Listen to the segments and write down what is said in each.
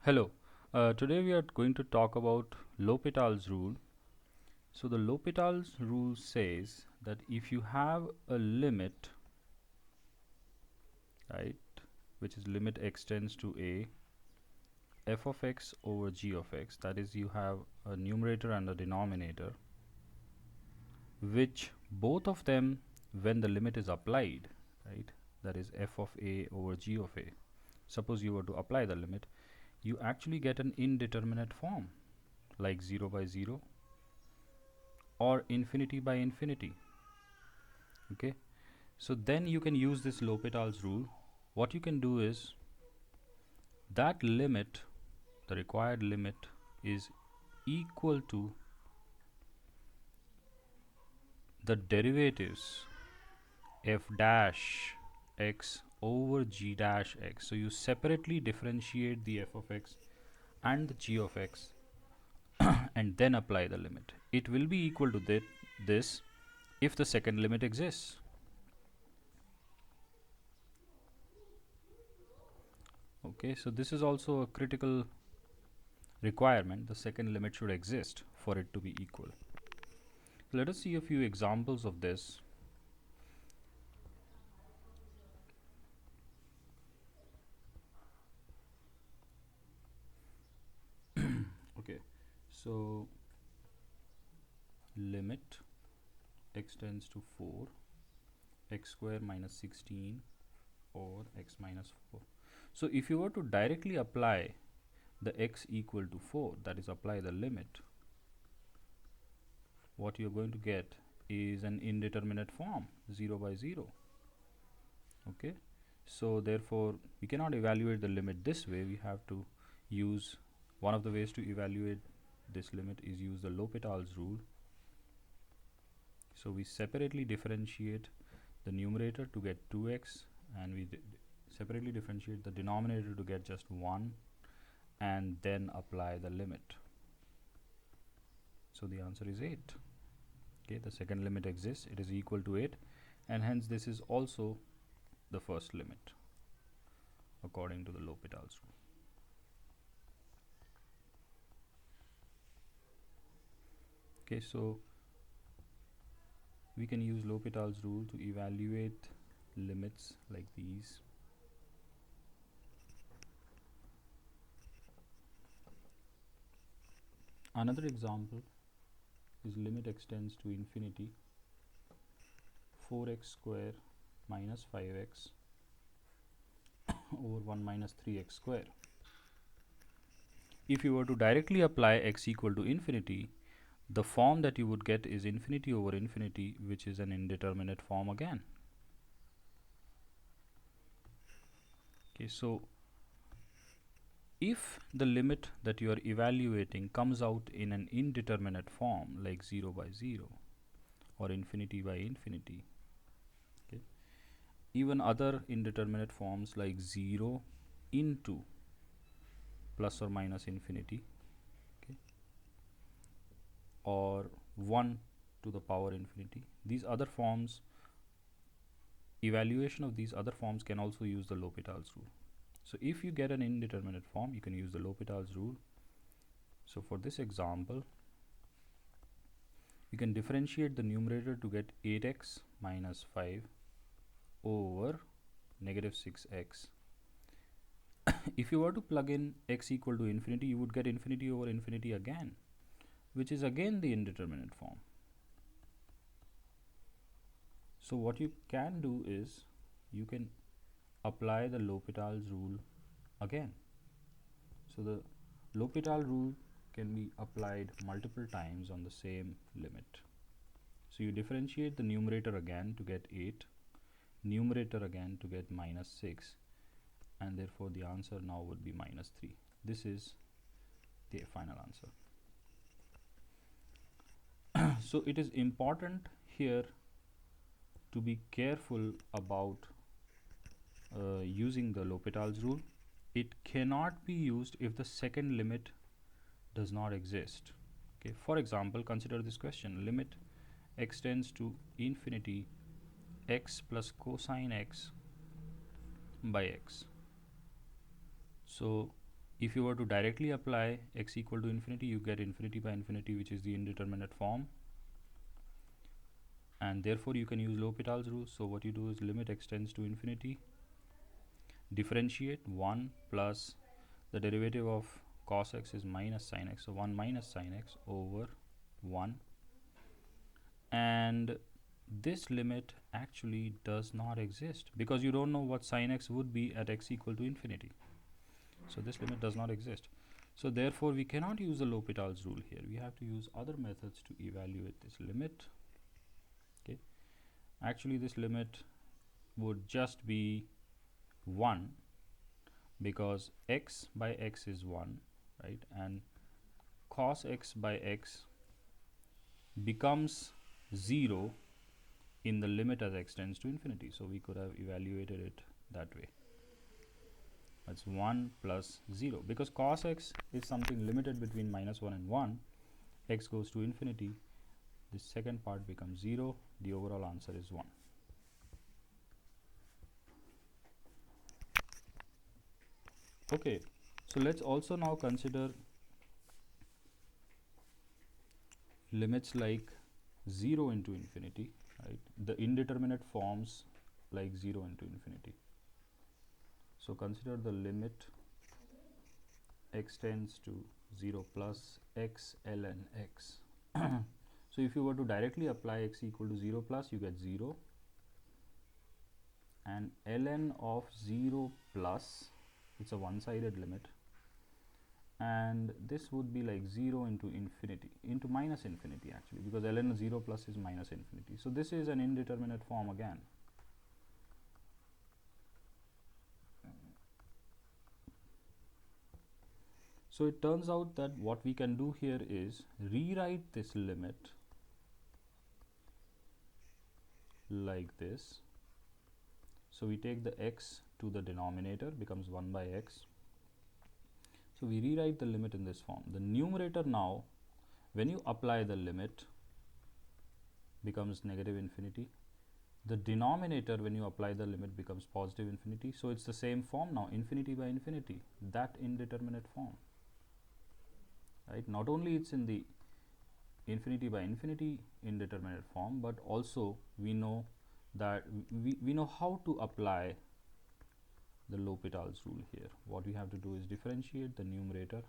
Hello. Today we are going to talk about L'Hopital's rule. So the L'Hopital's rule says that if you have a limit, right, which is limit x tends to a, f of x over g of x, that is you have a numerator and a denominator, which both of them when the limit is applied, right, that is f of a over g of a. Suppose you were to apply the limit, you actually get an indeterminate form like 0 by 0 or infinity by infinity. Okay, so then you can use this L'Hopital's rule. What you can do is that limit, the required limit, is equal to the derivatives f dash x over g dash x. So you separately differentiate the f of x and the g of x and then apply the limit. It will be equal to this if the second limit exists. Okay, so this is also a critical requirement. The second limit should exist for it to be equal. Let us see a few examples of this. Okay, so limit x tends to 4, x square minus 16 or x minus 4. So if you were to directly apply the x equal to 4, that is apply the limit, what you're going to get is an indeterminate form, 0 by 0. Okay, so therefore we cannot evaluate the limit this way. We have to use one of the ways to evaluate this limit is use the L'Hopital's rule. So we separately differentiate the numerator to get 2x, and we separately differentiate the denominator to get just 1, and then apply the limit. So the answer is 8. Okay, the second limit exists, it is equal to 8, and hence this is also the first limit according to the L'Hopital's rule. Okay, so we can use L'Hopital's rule to evaluate limits like these. Another example is limit x tends to infinity, 4x square minus 5x over 1 minus 3x square. If you were to directly apply x equal to infinity, the form that you would get is infinity over infinity, which is an indeterminate form again. Okay, so if the limit that you are evaluating comes out in an indeterminate form like 0 by 0 or infinity by infinity, okay, even other indeterminate forms like 0 into plus or minus infinity, okay, or 1 to the power infinity, these other forms, evaluation of these other forms can also use the L'Hopital's rule. So if you get an indeterminate form, you can use the L'Hopital's rule. So for this example, you can differentiate the numerator to get 8x minus 5 over negative 6x. If you were to plug in x equal to infinity, you would get infinity over infinity again, which is again the indeterminate form. So what you can do is you can apply the L'Hopital's rule again. So the L'Hopital rule can be applied multiple times on the same limit. So you differentiate the numerator again to get 8, numerator again to get minus 6, and therefore the answer now would be minus 3. This is the final answer. So it is important here to be careful about using the L'Hopital's rule. It cannot be used if the second limit does not exist. Okay, for example, consider this question: limit x tends to infinity, x plus cosine x by x. So If you were to directly apply x equal to infinity, you get infinity by infinity, which is the indeterminate form, and therefore you can use L'Hopital's rule. So what you do is limit x tends to infinity, differentiate 1 plus the derivative of cos x is minus sin x, so 1 minus sin x over 1, and this limit actually does not exist because you don't know what sin x would be at x equal to infinity. So this limit does not exist. So therefore we cannot use the L'Hopital's rule here. We have to use other methods to evaluate this limit. Okay, actually this limit would just be 1 because x by x is 1, right, and cos x by x becomes 0 in the limit as x tends to infinity. So we could have evaluated it that way. That's 1 plus 0 because cos x is something limited between minus 1 and 1. X goes to infinity, this second part becomes 0. The overall answer is 1. Okay, so let's also now consider limits like 0 into infinity, right, the indeterminate forms like 0 into infinity. So consider the limit x tends to 0 plus x ln x. So if you were to directly apply x equal to 0 plus, you get 0, and ln of 0 plus, it's a one-sided limit, and this would be like 0 into infinity, into minus infinity actually, because ln of 0 plus is minus infinity. So this is an indeterminate form again. So it turns out that what we can do here is rewrite this limit like this. So we take the x to the denominator, becomes 1 by x. So we rewrite the limit in this form. The numerator now, when you apply the limit, becomes negative infinity. The denominator, when you apply the limit, becomes positive infinity. So it's the same form now, infinity by infinity, that indeterminate form. Right? Not only it's in the infinity by infinity indeterminate form, but also we know that we know how to apply the L'Hopital's rule here. What we have to do is differentiate the numerator.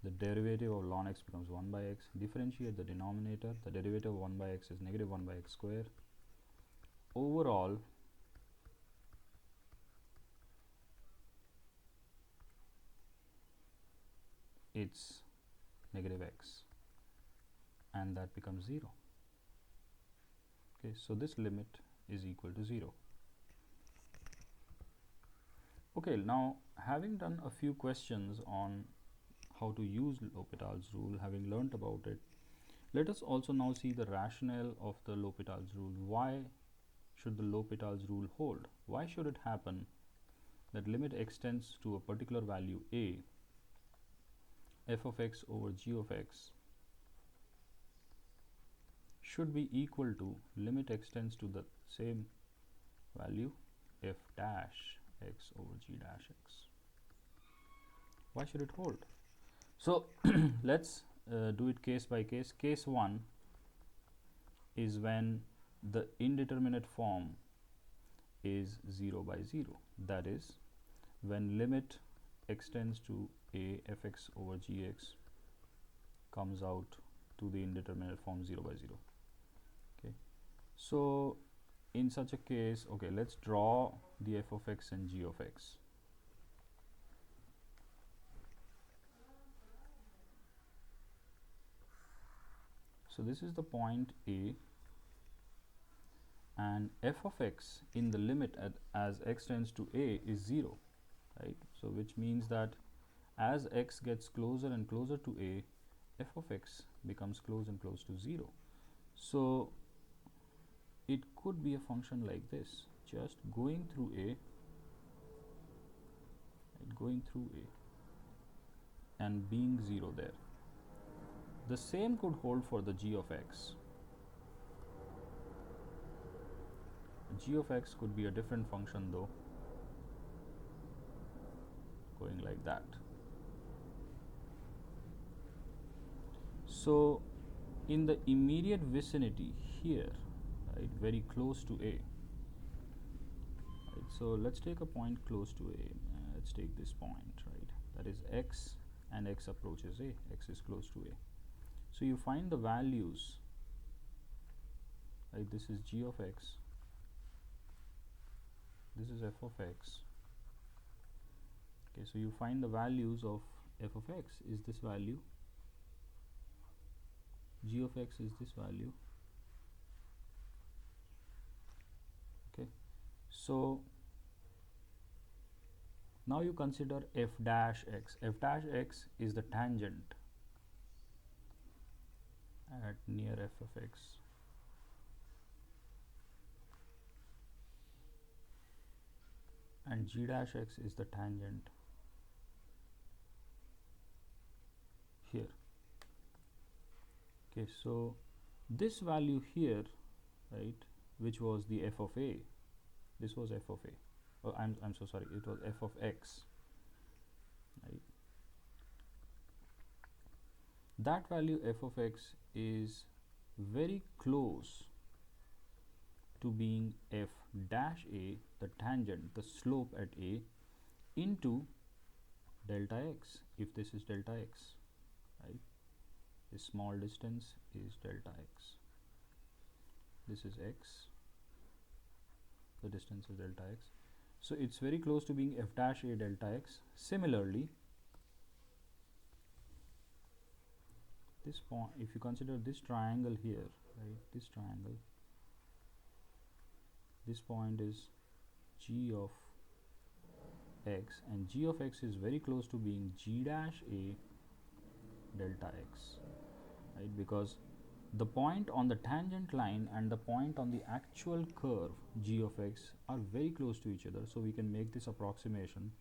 The derivative of ln x becomes 1 by x. Differentiate the denominator. The derivative of 1 by x is negative 1 by x square. Overall, it's negative x, and that becomes 0. Okay, so this limit is equal to 0. Okay, now having done a few questions on how to use L'Hopital's rule, having learnt about it, let us also now see the rationale of the L'Hopital's rule. Why should the L'Hopital's rule hold? Why should it happen that limit x tends to a particular value a, f of x over g of x should be equal to limit x tends to the same value f dash x over g dash x? Why should it hold? So let's do it case by case. Case 1 is when the indeterminate form is 0 by 0. That is, when limit x tends to a fx over gx comes out to the indeterminate form 0 by 0. Okay, so in such a case, okay, let's draw the f of x and g of x. So this is the point A, and f of x in the limit as x tends to a is 0, right? So which means that as x gets closer and closer to a, f of x becomes close and close to 0. So it could be a function like this, just going through a, right, going through a and being 0 there. The same could hold for the g of x. G of x could be a different function though, going like that. So in the immediate vicinity here, right, very close to A, right, so let's take a point close to A. Let's take this point, right, that is x, and x approaches A, x is close to A. So you find the values, right, this is g of x, this is f of x. Okay, so you find the values of f of x is this value, g of x is this value. Okay, so now you consider f dash x. F dash x is the tangent at near f of x, and g dash x is the tangent here. Okay, so this value here, right, which was the f of a, this was f of a, oh, I'm so sorry, it was f of x, right. That value f of x is very close to being f dash a, the tangent, the slope at a, into delta x, if this is delta x, right. This small distance is delta x, this is x, the distance is delta x. So it's very close to being f dash a delta x. Similarly, this point, if you consider this triangle here, right, this triangle, this point is g of x, and g of x is very close to being g dash a delta x, right, because the point on the tangent line and the point on the actual curve g of x are very close to each other. So we can make this approximation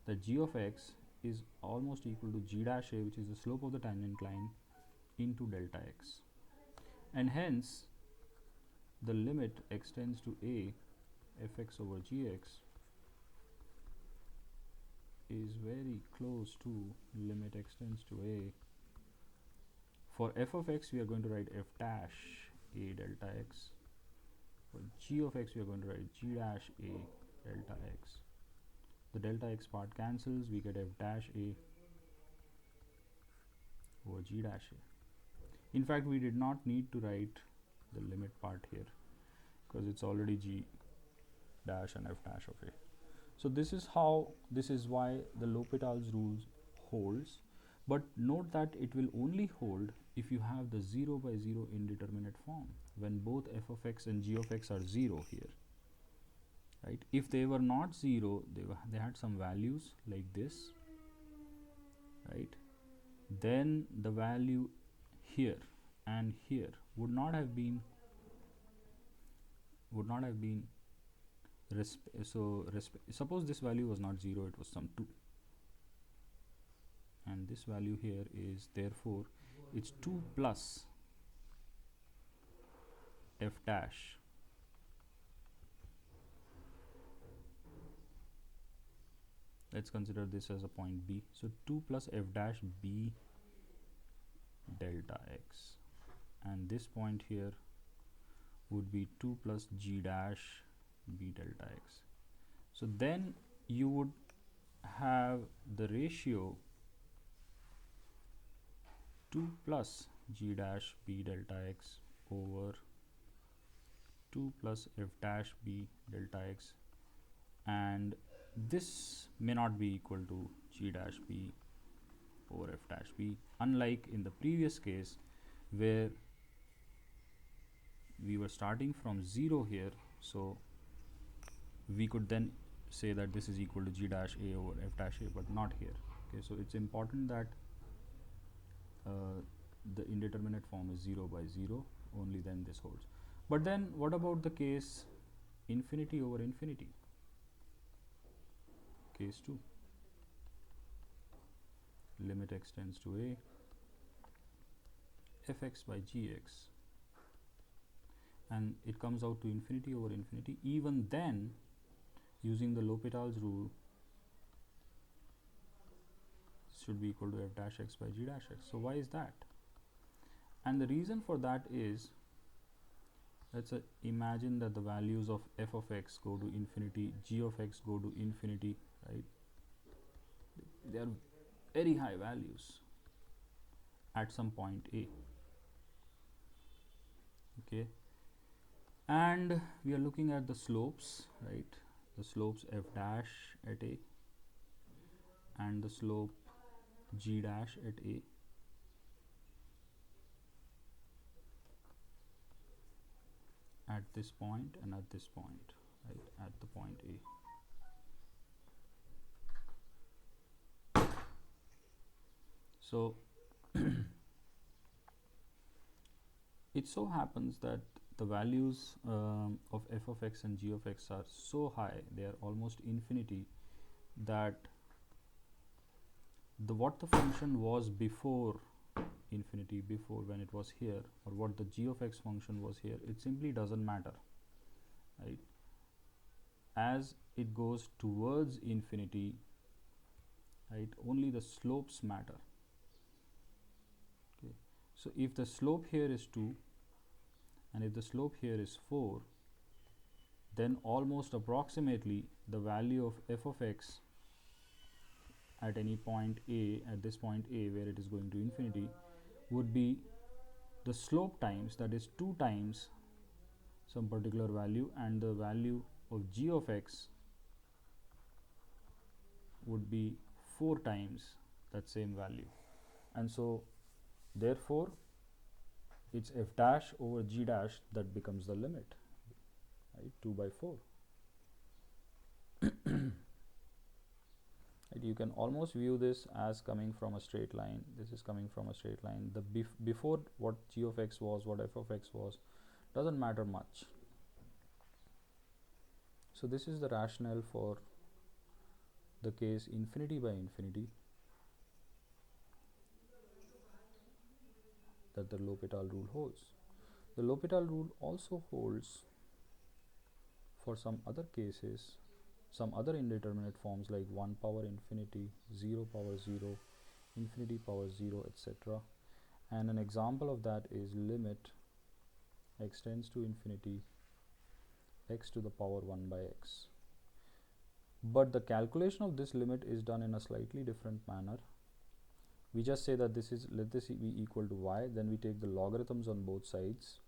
that g of x is almost equal to g dash a, which is the slope of the tangent line, into delta x, and hence the limit extends to a, fx over gx is very close to limit extends to a. For f of x we are going to write f dash a delta x. For g of x we are going to write g dash a delta x. The delta x part cancels, we get f dash a over g dash a. In fact, we did not need to write the limit part here because it's already g dash and f dash of a. So this is why the L'Hopital's rules holds, but note that it will only hold if you have the 0 by 0 indeterminate form, when both f of x and g of x are 0 here, right. If they were not 0, they had some values like this, right, then the value here and here would not have been suppose this value was not 0, it was some 2, and this value here is, therefore it's 2 plus f dash let's consider this as a point B, so 2 plus f dash b delta x, and this point here would be 2 plus g dash b delta x. So then you would have the ratio 2 plus g dash b delta x over 2 plus f dash b delta x, and this may not be equal to g dash b over f dash b, unlike in the previous case where we were starting from 0 here, so we could then say that this is equal to g dash a over f dash a, but not here. Okay, so it's important that the indeterminate form is 0 by 0, only then this holds. But then what about the case infinity over infinity? Case 2, limit extends to a, fx by gx, and it comes out to infinity over infinity. Even then, using the L'Hopital's rule, should be equal to f dash x by g dash x. So why is that? And the reason for that is, let's imagine that the values of f of x go to infinity, g of x go to infinity, right? They are very high values at some point a. Okay, and we are looking at the slopes, right? The slopes f dash at a and the slope g dash at a. At this point and at this point, right? At the point a. So it so happens that the values of f of x and g of x are so high, they are almost infinity, that what the function was before infinity, before when it was here, or what the g of x function was here, it simply doesn't matter, right? As it goes towards infinity, right, only the slopes matter. Okay, so if the slope here is 2 and if the slope here is 4, then almost approximately the value of f of x at any point a, at this point a where it is going to infinity, would be the slope times, that is 2 times some particular value, and the value of g of x would be 4 times that same value. And so therefore it's f dash over g dash that becomes the limit, right? 2 by 4. Right, you can almost view this as coming from a straight line. This is coming from a straight line. The before what g of x was, what f of x was, doesn't matter much. So this is the rationale for the case infinity by infinity, that the L'Hopital rule holds. The L'Hopital rule also holds for some other cases, some other indeterminate forms like 1 power infinity, 0 power 0, infinity power 0, etc. And an example of that is limit x tends to infinity x to the power 1 by x. But the calculation of this limit is done in a slightly different manner. We just say that this is, let this be equal to y, then we take the logarithms on both sides.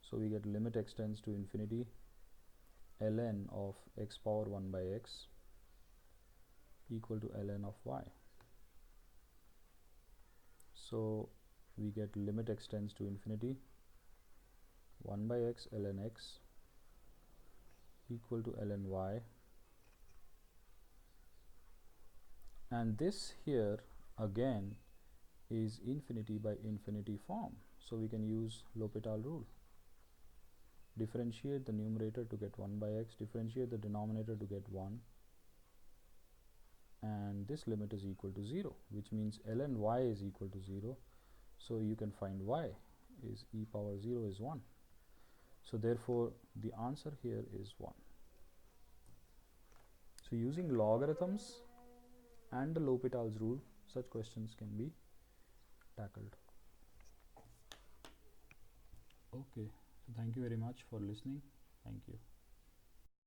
So we get limit x tends to infinity ln of x power 1 by x equal to ln of y. So we get limit x tends to infinity 1 by x ln x equal to ln y, and this here again is infinity by infinity form. So we can use L'Hopital rule. Differentiate the numerator to get 1 by x, differentiate the denominator to get 1, and this limit is equal to 0, which means ln y is equal to 0. So you can find y is e power 0 is 1. So therefore the answer here is 1. So using logarithms and the L'Hopital's rule, such questions can be tackled. Okay, so thank you very much for listening. Thank you.